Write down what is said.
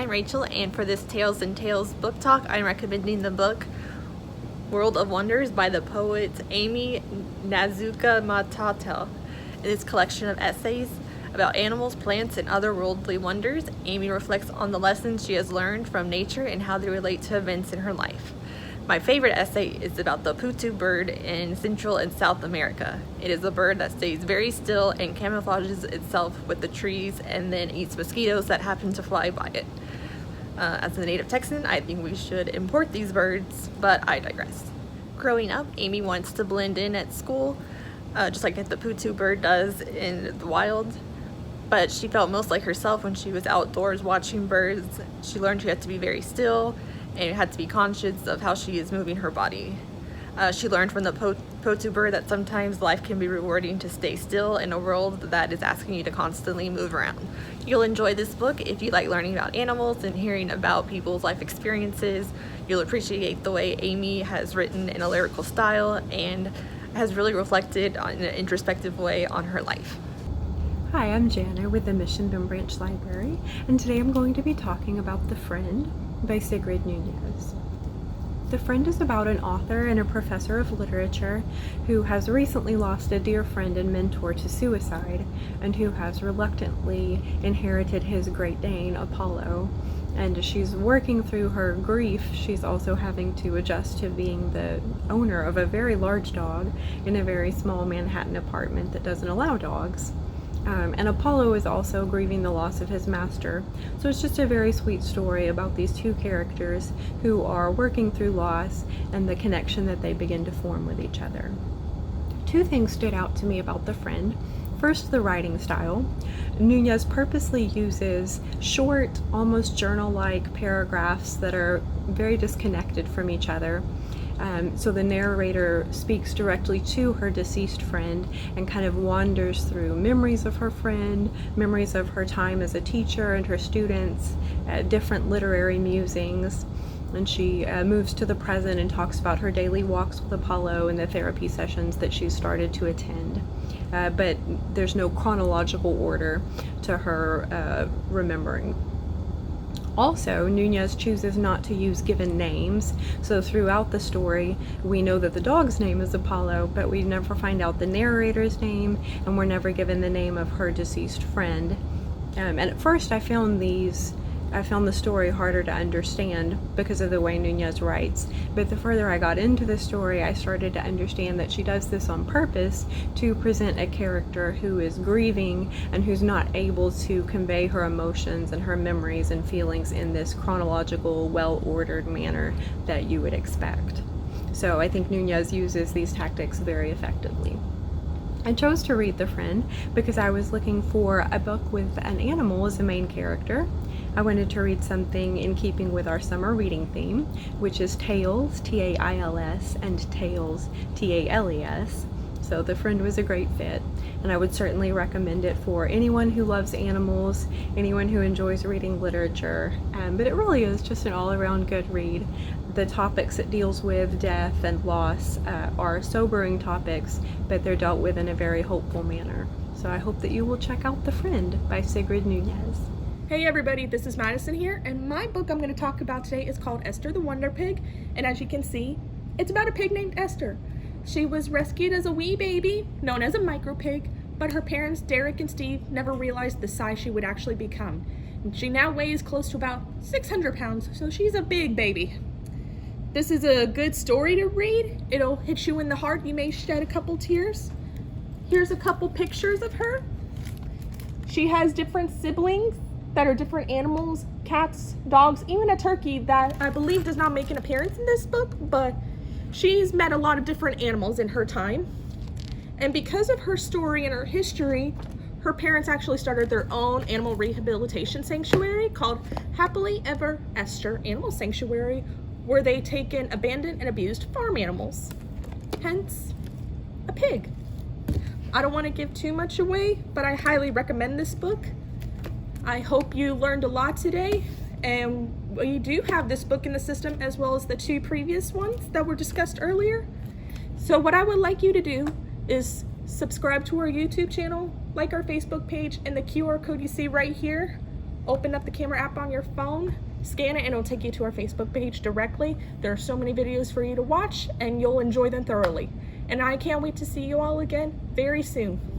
I'm Rachel, and for this Tales and Tales book talk, I'm recommending the book World of Wonders by the poet Aimee Nezhukumatathil. In this collection of essays about animals, plants, and other worldly wonders, Aimee reflects on the lessons she has learned from nature and how they relate to events in her life. My favorite essay is about the putu bird in Central and South America. It is a bird that stays very still and camouflages itself with the trees and then eats mosquitoes that happen to fly by it. As a native Texan, I think we should import these birds, but I digress. Growing up, Aimee wants to blend in at school, just like the putu bird does in the wild. But she felt most like herself when she was outdoors watching birds. She learned she had to be very still and had to be conscious of how she is moving her body. She learned from the putu bird that sometimes life can be rewarding to stay still in a world that is asking you to constantly move around. You'll enjoy this book if you like learning about animals and hearing about people's life experiences. You'll appreciate the way Aimee has written in a lyrical style and has really reflected in an introspective way on her life. Hi, I'm Jana with the Mission Boom Branch Library, and today I'm going to be talking about The Friend by Sigrid Nunez. The Friend is about an author and a professor of literature who has recently lost a dear friend and mentor to suicide, and who has reluctantly inherited his Great Dane, Apollo. And as she's working through her grief, she's also having to adjust to being the owner of a very large dog in a very small Manhattan apartment that doesn't allow dogs. And Apollo is also grieving the loss of his master. So it's just a very sweet story about these two characters who are working through loss and the connection that they begin to form with each other. Two things stood out to me about The Friend. First, the writing style. Nunez purposely uses short, almost journal-like paragraphs that are very disconnected from each other. So the narrator speaks directly to her deceased friend and kind of wanders through memories of her friend, memories of her time as a teacher and her students, different literary musings. And she moves to the present and talks about her daily walks with Apollo and the therapy sessions that she started to attend. But there's no chronological order to her remembering. Also, Nunez chooses not to use given names, so throughout the story we know that the dog's name is Apollo, but we never find out the narrator's name, and we're never given the name of her deceased friend. And at first I found the story harder to understand because of the way Nunez writes, but the further I got into the story, I started to understand that she does this on purpose to present a character who is grieving and who's not able to convey her emotions and her memories and feelings in this chronological, well-ordered manner that you would expect. So I think Nunez uses these tactics very effectively. I chose to read The Friend because I was looking for a book with an animal as a main character. I wanted to read something in keeping with our summer reading theme, which is Tales, T-A-I-L-S, and Tales, T-A-L-E-S. So The Friend was a great fit, and I would certainly recommend it for anyone who loves animals, anyone who enjoys reading literature, but it really is just an all-around good read. The topics it deals with, death and loss, are sobering topics, but they're dealt with in a very hopeful manner. So I hope that you will check out The Friend by Sigrid Nunez. Hey everybody, this is Madison here, and my book I'm going to talk about today is called Esther the Wonder Pig, and as you can see, it's about a pig named Esther. She was rescued as a wee baby, known as a micro pig, but her parents, Derek and Steve, never realized the size she would actually become. And she now weighs close to about 600 pounds, so she's a big baby. This is a good story to read. It'll hit you in the heart. You may shed a couple tears. Here's a couple pictures of her. She has different siblings that are different animals, cats, dogs, even a turkey that I believe does not make an appearance in this book, but she's met a lot of different animals in her time. And because of her story and her history, her parents actually started their own animal rehabilitation sanctuary called Happily Ever Esther Animal Sanctuary, where they take in abandoned and abused farm animals, hence a pig. I don't want to give too much away, but I highly recommend this book. I hope you learned a lot today, and we do have this book in the system as well as the two previous ones that were discussed earlier. So what I would like you to do is subscribe to our YouTube channel, like our Facebook page, and the QR code you see right here Open up the camera app on your phone, scan it, and it'll take you to our Facebook page directly. There are so many videos for you to watch, and you'll enjoy them thoroughly. And I can't wait to see you all again very soon.